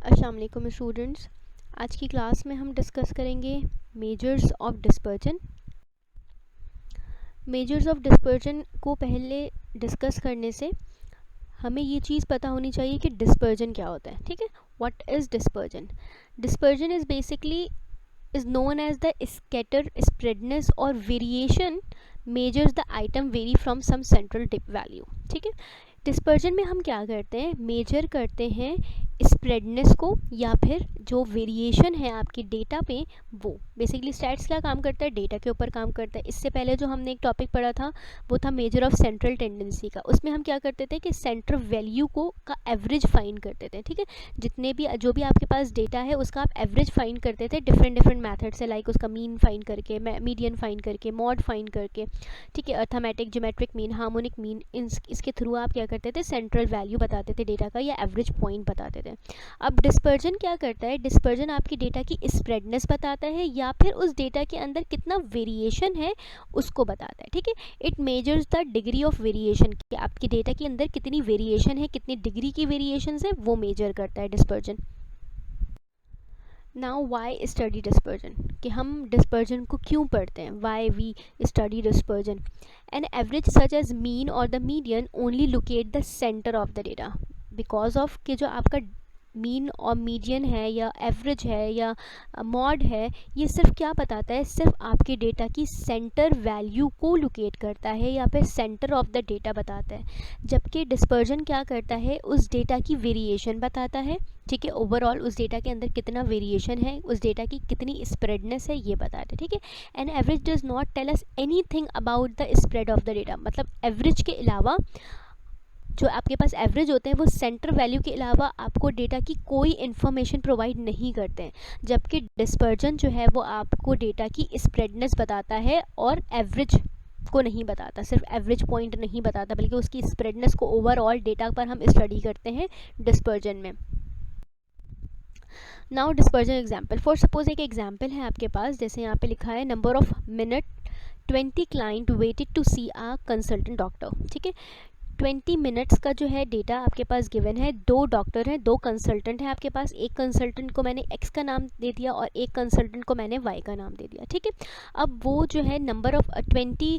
अस्सलाम वालेकुम स्टूडेंट्स। आज की क्लास में हम डिस्कस करेंगे measures of dispersion. Measures of dispersion को पहले डिस्कस करने से हमें ये चीज़ पता होनी चाहिए कि डिस्पर्जन क्या होता है। ठीक है, what is dispersion? Dispersion is basically is known as the scatter, spreadness or variation measures the item vary from some central value। ठीक है, डिस्पर्जन में हम क्या करते हैं, मेजर करते हैं स्प्रेडनेस को या फिर जो वेरिएशन है आपकी डेटा पे वो। बेसिकली स्टैट्स क्या काम करता है, डेटा के ऊपर काम करता है। इससे पहले जो हमने एक टॉपिक पढ़ा था वो था मेजर ऑफ सेंट्रल टेंडेंसी का। उसमें हम क्या करते थे कि सेंटर वैल्यू को का एवरेज फाइंड करते थे। ठीक है, जितने भी जो भी आपके पास डेटा है उसका आप एवरेज फाइंड करते थे डिफरेंट मैथड से, लाइक उसका मीन फाइंड करके, मीडियन फाइंड करके, मॉड फाइंड करके। ठीक है, arithmetic, geometric mean, harmonic mean, इसके थ्रू आप क्या करते थे, सेंट्रल वैल्यू बताते थे डेटा का या एवरेज पॉइंट बताते थे। अब डिस्पर्जन क्या करता है, डिस्पर्जन आपकी डेटा की स्प्रेडनेस बताता है या फिर उस डेटा के अंदर कितना वेरिएशन है उसको बताता है। ठीक है, it measures the degree of variation, कि आपकी डेटा के अंदर कितनी वेरिएशन है, कितनी डिग्री की वेरिएशन है वो मेजर करता है dispersion. Now why study dispersion, कि हम डिस्पर्जन को क्यों पढ़ते हैं, why we study dispersion. An average such as mean और the median only locate the centre of the data, because of कि जो आपका मीन और मीडियन है या एवरेज है या मॉड है, ये सिर्फ क्या बताता है, सिर्फ आपके डेटा की सेंटर वैल्यू को लोकेट करता है या फिर सेंटर ऑफ द डेटा बताता है। जबकि डिस्पर्जन क्या करता है, उस डेटा की वेरिएशन बताता है। ठीक है, ओवरऑल उस डेटा के अंदर कितना वेरिएशन है, उस डेटा की कितनी स्प्रेडनेस है ये बताता है। ठीक है, and average does not tell us anything about the spread of the data, मतलब एवरेज के अलावा जो आपके पास एवरेज होते हैं वो सेंटर वैल्यू के अलावा आपको डेटा की कोई इन्फॉर्मेशन प्रोवाइड नहीं करते हैं। जबकि डिस्पर्जन जो है वो आपको डेटा की स्प्रेडनेस बताता है और एवरेज को नहीं बताता, सिर्फ एवरेज पॉइंट नहीं बताता बल्कि उसकी स्प्रेडनेस को ओवरऑल डेटा पर हम स्टडी करते हैं डिस्पर्जन में। Now dispersion example, for suppose एक एग्जाम्पल है आपके पास, जैसे यहाँ पे लिखा है number of minute 20 client waited to see a consultant doctor. ठीक है, 20 मिनट्स का जो है डेटा आपके पास गिवन है, दो डॉक्टर हैं, दो कंसल्टेंट हैं आपके पास, एक कंसल्टेंट को मैंने एक्स का नाम दे दिया और एक कंसल्टेंट को मैंने वाई का नाम दे दिया। ठीक है, अब वो जो है नंबर ऑफ 20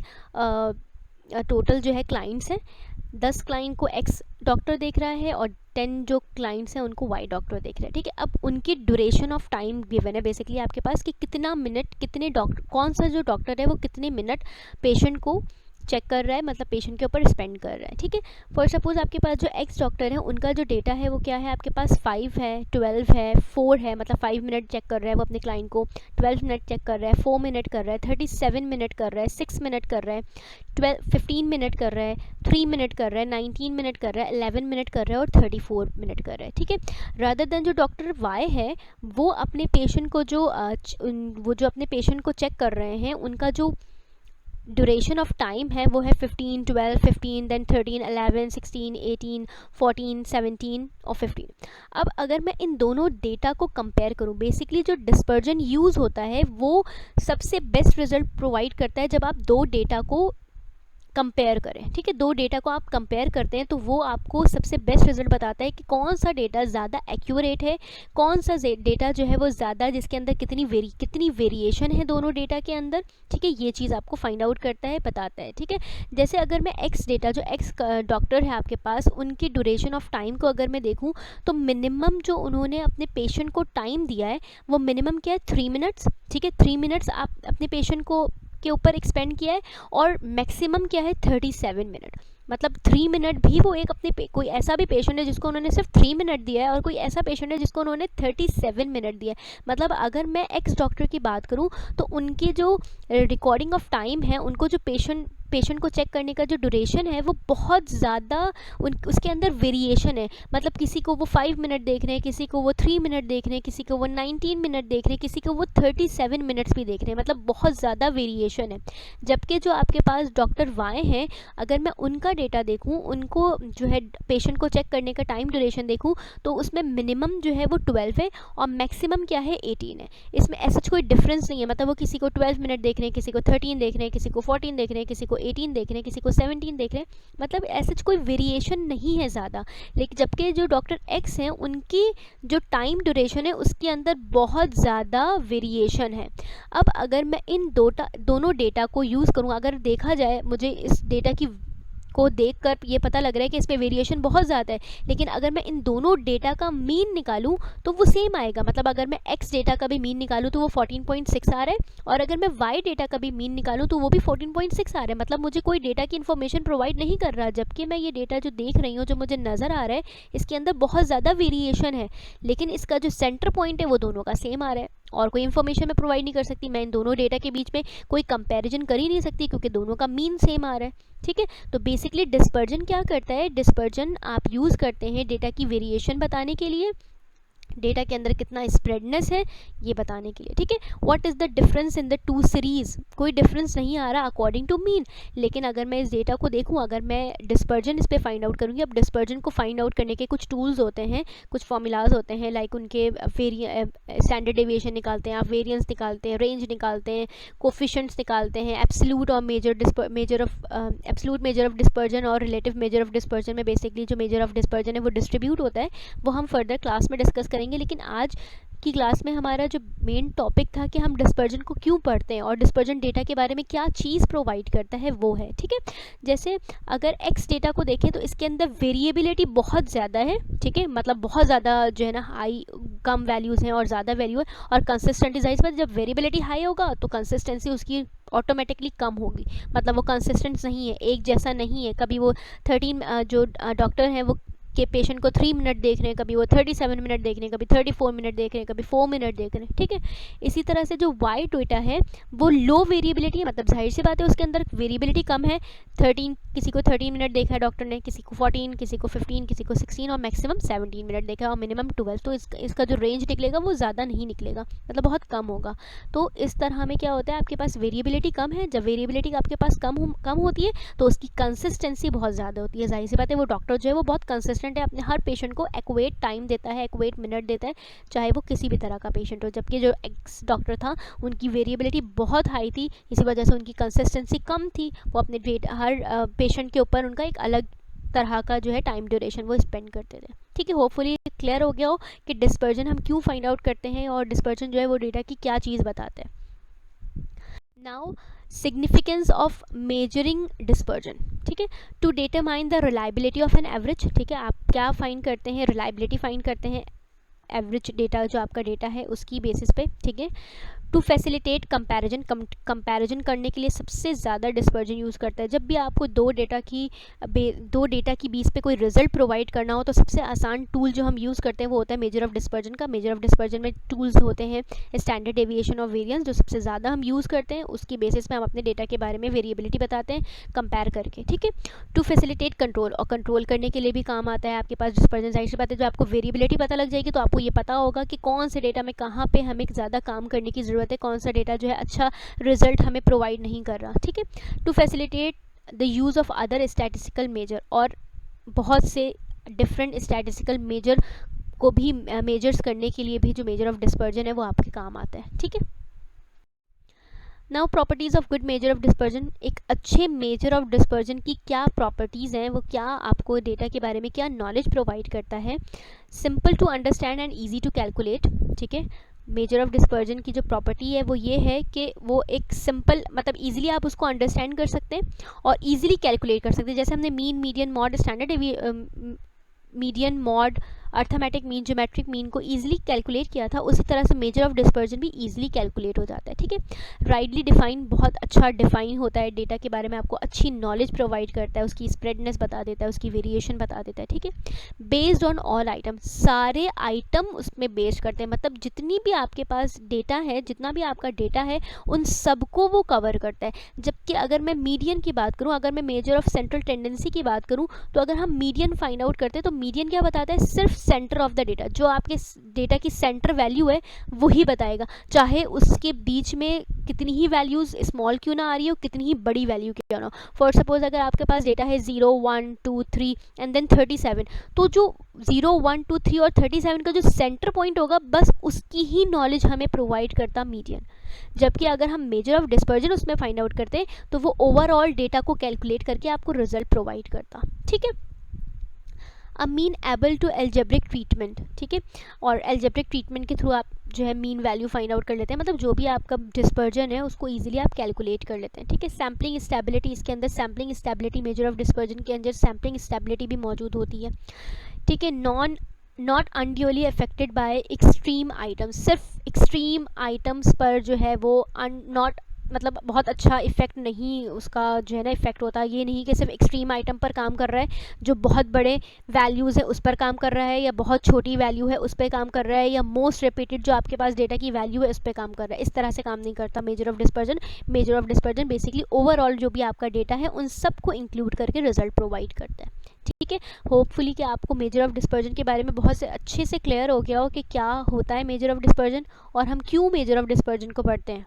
टोटल जो है क्लाइंट्स हैं, 10 क्लाइंट को एक्स डॉक्टर देख रहा है और 10 जो क्लाइंट्स हैं उनको वाई डॉक्टर देख रहा है। ठीक है, अब उनकी ड्यूरेशन ऑफ टाइम गिवन है बेसिकली आपके पास कि कितना मिनट, कितने डॉक्टर, कौन सा जो डॉक्टर है वो कितने मिनट पेशेंट को चेक कर रहा है, मतलब पेशेंट के ऊपर स्पेंड कर रहा है। ठीक है, फॉर सपोज आपके पास जो एक्स डॉक्टर है उनका जो डेटा है वो क्या है, आपके पास 5 है, 12 है, 4 है, मतलब 5 मिनट चेक कर रहा है वो अपने क्लाइंट को, 12 मिनट चेक कर रहा है, 4 मिनट कर रहा है, 37 मिनट कर रहा है, 6 मिनट कर रहा है, 15 मिनट कर रहा है, 3 मिनट कर रहा है, 19 मिनट कर रहा है, 11 मिनट कर रहा है और 34 मिनट कर रहा है। ठीक है, रादर देन जो डॉक्टर वाई है वो अपने पेशेंट को जो अपने पेशेंट को चेक कर रहे हैं उनका जो ड्यूरेशन ऑफ टाइम है वो है 15, 12, 15, देन 13, 11, 16, 18, 14, 17 और 15। अब अगर मैं इन दोनों डेटा को कंपेयर करूं, बेसिकली जो डिस्पर्जन यूज़ होता है वो सबसे बेस्ट रिजल्ट प्रोवाइड करता है जब आप दो डेटा को कंपेयर करें। ठीक है, दो डेटा को आप कंपेयर करते हैं तो वो आपको सबसे बेस्ट रिजल्ट बताता है कि कौन सा डेटा ज़्यादा एक्यूरेट है, कौन सा डेटा जो है वो ज़्यादा, जिसके अंदर कितनी वेरिएशन है दोनों डेटा के अंदर। ठीक है, ये चीज़ आपको फाइंड आउट करता है, बताता है। ठीक है, जैसे अगर मैं एक्स डेटा, जो एक्स डॉक्टर है आपके पास, उनकी ड्यूरेशन ऑफ टाइम को अगर मैं देखूँ तो मिनिमम जो उन्होंने अपने पेशेंट को टाइम दिया है वो मिनिमम क्या है, 3 मिनट्स। ठीक है, 3 मिनट्स आप अपने पेशेंट को के ऊपर एक्सपेंड किया है और मैक्सिमम क्या है 37 मिनट, मतलब 3 मिनट भी वो एक अपने कोई ऐसा भी पेशेंट है जिसको उन्होंने सिर्फ 3 मिनट दिया है और कोई ऐसा पेशेंट है जिसको उन्होंने 37 मिनट दिया है। मतलब अगर मैं एक्स डॉक्टर की बात करूं तो उनकी जो रिकॉर्डिंग ऑफ टाइम है, उनको जो पेशेंट को चेक करने का जो ड्यूरेशन है वो बहुत ज़्यादा उसके अंदर वेरिएशन है। मतलब किसी को वो 5 मिनट देख रहे हैं, किसी को वो 3 मिनट देख रहे हैं, किसी को वो 19 मिनट देख रहे हैं, किसी को वो 37 मिनट्स भी देख रहे हैं, मतलब बहुत ज़्यादा वेरिएशन है। जबकि जो आपके पास डॉक्टर वाई हैं, अगर मैं उनका डेटा देखूं, उनको जो है पेशेंट को चेक करने का टाइम ड्यूरेशन देखूं तो उसमें मिनिमम जो है वो 12 है और मैक्सिमम क्या है 18 है। इसमें ऐसा कोई डिफरेंस नहीं है, मतलब वो किसी को 12 मिनट देख रहे हैं, किसी को 13 देख रहे हैं, किसी को 14 देख रहे हैं, किसी को 18 देख रहे हैं, किसी को 17 देख रहे हैं, मतलब ऐसा कोई वेरिएशन नहीं है ज़्यादा। लेकिन जबकि जो डॉक्टर एक्स हैं उनकी जो टाइम ड्यूरेशन है उसके अंदर बहुत ज़्यादा वेरिएशन है। अब अगर मैं इन दोनों डेटा को यूज़ करूँ, अगर देखा जाए मुझे इस डेटा की को देखकर ये पता लग रहा है कि इस पे वेरिएशन बहुत ज़्यादा है, लेकिन अगर मैं इन दोनों डेटा का मीन निकालूं तो वो सेम आएगा। मतलब अगर मैं x डेटा का भी मीन निकालूं तो वो 14.6 आ रहा है, और अगर मैं y डेटा का भी मीन निकालूं तो वो भी 14.6 आ रहा है। मतलब मुझे कोई डेटा की इन्फॉर्मेशन प्रोवाइड नहीं कर रहा, जबकि मैं ये डेटा जो देख रही हूँ, जो मुझे नज़र आ रहा है, इसके अंदर बहुत ज़्यादा वेरिएशन है, लेकिन इसका जो सेंटर पॉइंट है वो दोनों का सेम आ रहा है। और कोई इन्फॉर्मेशन मैं प्रोवाइड नहीं कर सकती, मैं इन दोनों डेटा के बीच में कोई कंपैरिजन कर ही नहीं सकती क्योंकि दोनों का मीन सेम आ रहा है। ठीक है, तो बेसिकली डिस्पर्जन क्या करता है, डिस्पर्जन आप यूज़ करते हैं डेटा की वेरिएशन बताने के लिए, डेटा के अंदर कितना स्प्रेडनेस है ये बताने के लिए। ठीक है, what is the difference in the two series, कोई डिफरेंस नहीं आ रहा अकॉर्डिंग टू मीन। लेकिन अगर मैं इस डेटा को देखूं, अगर मैं डिस्पर्जन इस पर फाइंड आउट करूंगी, अब डिस्पर्जन को फाइंड आउट करने के कुछ टूल्स होते हैं, कुछ फॉर्मूलाज होते हैं, लाइक उनके स्टैंडर्ड डेविएशन निकालते हैं आप, वेरिएंस निकालते हैं, रेंज निकालते हैं, कोफिशिएंट्स निकालते हैं, एब्सोल्यूट और मेजर ऑफ डिस्पर्जन और रिलेटिव मेजर ऑफ डिस्पर्जन में बेसिकली जो मेजर ऑफ डिस्पर्जन है वो डिस्ट्रीब्यूट होता है, वो हम फर्दर क्लास में डिस्कस करेंगे। लेकिन आज की क्लास में हमारा जो मेन टॉपिक था कि हम डिस्पर्जन को क्यों पढ़ते हैं और डिस्पर्जन डेटा के बारे में क्या चीज़ प्रोवाइड करता है वो है। ठीक है, जैसे अगर एक्स डेटा को देखें तो इसके अंदर वेरिएबिलिटी बहुत ज़्यादा है। ठीक है, मतलब बहुत ज़्यादा जो है ना हाई कम वैल्यूज़ हैं और ज़्यादा वैल्यू है, और कंसिस्टेंटी जाहिर बात जब वेरिएबिलिटी हाई होगा तो कंसिस्टेंसी उसकी ऑटोमेटिकली कम होगी, मतलब वो कंसिस्टेंट नहीं है, एक जैसा नहीं है। कभी वो 13 जो डॉक्टर हैं वो के पेशेंट को 3 मिनट देख रहे हैं, कभी वो 37 मिनट देख रहे हैं, कभी 34 मिनट देख रहे हैं, कभी 4 मिनट देख रहे हैं। ठीक है, इसी तरह से जो वाई डेटा है वो लो वेरिएबिलिटी है, मतलब जाहिर सी बात है उसके अंदर वेरिएबिलिटी कम है। 13 किसी को 13 मिनट देखा है डॉक्टर ने, किसी को 14, किसी को 15, किसी को 16 और मैक्सिमम 17 मिनट देखा है और मिनिमम 12। तो इसका जो रेंज निकलेगा वो ज़्यादा नहीं निकलेगा, मतलब बहुत कम होगा। तो इस तरह में क्या होता है, आपके पास वेरिएबिलिटी कम है, जब वेरिएबिलिटी आपके पास कम होती है तो उसकी कंसिस्टेंसी बहुत ज़्यादा होती है। जाहिर सी बात है वो डॉक्टर जो है वो बहुत कंसिस्टेंट है, अपने हर पेशेंट को एक्यूरेट टाइम देता है, एक्यूरेट मिनट देता है, चाहे वो किसी भी तरह का पेशेंट हो। जबकि जो एक्स डॉक्टर था उनकी वेरिएबिलिटी बहुत हाई थी, इसी वजह से उनकी कंसिस्टेंसी कम थी, वो अपने हर पेशेंट के ऊपर उनका एक अलग तरह का जो है टाइम ड्यूरेशन वो स्पेंड करते थे। ठीक है, होपफुली क्लियर हो गया हो कि डिस्पर्जन हम क्यों फाइंड आउट करते हैं और डिस्पर्जन जो है वो डेटा की क्या चीज़ बताता है। Now significance of measuring dispersion. ठीक है, to determine the reliability of an average. ठीक है, आप क्या फाइंड करते हैं, रिलायबिलिटी फाइंड करते हैं एवरेज डेटा जो आपका डेटा है उसकी बेसिस पे। ठीक है, टू फैसिलिटेट कंपैरिजन, कंपैरिजन करने के लिए सबसे ज़्यादा डिस्पर्जन यूज़ करता है। जब भी आपको दो डेटा की बीच पे कोई रिजल्ट प्रोवाइड करना हो तो सबसे आसान टूल जो हम यूज़ करते हैं वो होता है मेजर ऑफ डिस्पर्जन का। मेजर ऑफ डिस्पर्जन में टूल्स होते हैं स्टैंडर्ड डेविएशन और वेरिएंस, जो सबसे ज़्यादा हम यूज़ करते हैं, उसकी बेसिस पे हम अपने डेटा के बारे में वेरिएबिलिटी बताते हैं कंपेयर करके। ठीक है, टू फैसिलिटेट कंट्रोल, और कंट्रोल करने के लिए भी काम आता है आपके पास डिस्पर्जन। जाहिर सी बात है, जो आपको वेरिएबिलिटी पता लग जाएगी तो आपको ये पता होगा कि कौन से डेटा में कहाँ पे हमें ज़्यादा काम करने की ज़रूरत है, कौन सा डेटा जो है अच्छा रिजल्ट हमें प्रोवाइड नहीं कर रहा। ठीक है, to facilitate the use of other statistical measure, और बहुत से डिफरेंट स्टैटिस्टिकल मेजर को भी मेजर्स करने के लिए भी जो मेजर ऑफ डिस्पर्जन है वो आपके काम आता है। ठीक है, now properties of good measure of dispersion. एक अच्छे मेजर ऑफ डिस्पर्जन की क्या प्रॉपर्टीज़ हैं, वो क्या आपको डेटा के बारे में क्या नॉलेज प्रोवाइड करता है। Simple to understand and easy to calculate. ठीक है, मेजर ऑफ डिस्पर्जन की जो प्रॉपर्टी है वो ये है कि वो एक सिंपल, मतलब इजीली आप उसको अंडरस्टैंड कर सकते हैं और इजीली कैलकुलेट कर सकते हैं। जैसे हमने mean, median, mod, standard median, mod, arithmetic mean, geometric mean को इजीली कैलकुलेट किया था, उसी तरह से मेजर ऑफ डिस्पर्जन भी इजीली कैलकुलेट हो जाता है। ठीक है, राइटली डिफाइन, बहुत अच्छा डिफाइन होता है, डेटा के बारे में आपको अच्छी नॉलेज प्रोवाइड करता है, उसकी स्प्रेडनेस बता देता है, उसकी वेरिएशन बता देता है। ठीक है, बेस्ड ऑन ऑल आइटम, सारे आइटम उसमें बेस्ड करते हैं, मतलब जितनी भी आपके पास डेटा है, जितना भी आपका डेटा है उन सबको वो कवर करता है। जबकि अगर मैं मीडियन की बात करूँ, अगर मैं मेजर ऑफ सेंट्रल टेंडेंसी की बात करूँ, तो अगर हम मीडियन फाइंड आउट करते हैं तो मीडियन क्या बताता है, सिर्फ सेंटर ऑफ द डेटा, जो आपके डेटा की सेंटर वैल्यू है वही बताएगा, चाहे उसके बीच में कितनी ही वैल्यूज़ स्मॉल क्यों ना आ रही हो, कितनी ही बड़ी वैल्यू क्यों ना हो। फॉर सपोज अगर आपके पास डेटा है 0 1 2 3 एंड देन 37, तो जो 0 1 2 3 और 37 का जो सेंटर पॉइंट होगा बस उसकी ही नॉलेज हमें प्रोवाइड करता मीडियन। जबकि अगर हम मेजर ऑफ डिस्पर्जन उसमें फाइंड आउट करते हैं तो वो ओवरऑल डेटा को कैलकुलेट करके आपको रिजल्ट प्रोवाइड करता। ठीक है, amenable to algebraic treatment. ठीक है, और एल्जेब्रिक ट्रीटमेंट के थ्रू आप जो है मीन वैल्यू फाइंड आउट कर लेते हैं, मतलब जो भी आपका डिस्पर्जन है उसको इजीली आप कैलकुलेट कर लेते हैं। ठीक है, सैम्पलिंग स्टेबिलिटी, इसके अंदर sampling stability, measure of dispersion के अंदर सैम्पलिंग स्टेबिलिटी भी मौजूद होती है। ठीक है, not unduly affected by extreme items, सिर्फ एक्सट्रीम आइटम्स पर जो है वो नॉट मतलब बहुत अच्छा इफेक्ट नहीं उसका जो है ना इफेक्ट होता है। ये नहीं कि सिर्फ एक्सट्रीम आइटम पर काम कर रहा है, जो बहुत बड़े वैल्यूज़ है उस पर काम कर रहा है, या बहुत छोटी वैल्यू है उस पर काम कर रहा है, या मोस्ट रिपीटेड जो आपके पास डेटा की वैल्यू है उस पर काम कर रहा है। इस तरह से काम नहीं करता measure of dispersion. Measure of dispersion basically overall जो भी आपका डेटा है उन सबको इंक्लूड करके रिजल्ट प्रोवाइड करता है। ठीक है, होपफुली कि आपको मेजर ऑफ डिस्पर्जन के बारे में बहुत से अच्छे से क्लियर हो गया हो कि क्या होता है मेजर ऑफ डिस्पर्जन और हम क्यों मेजर ऑफ डिस्पर्जन को पढ़ते हैं।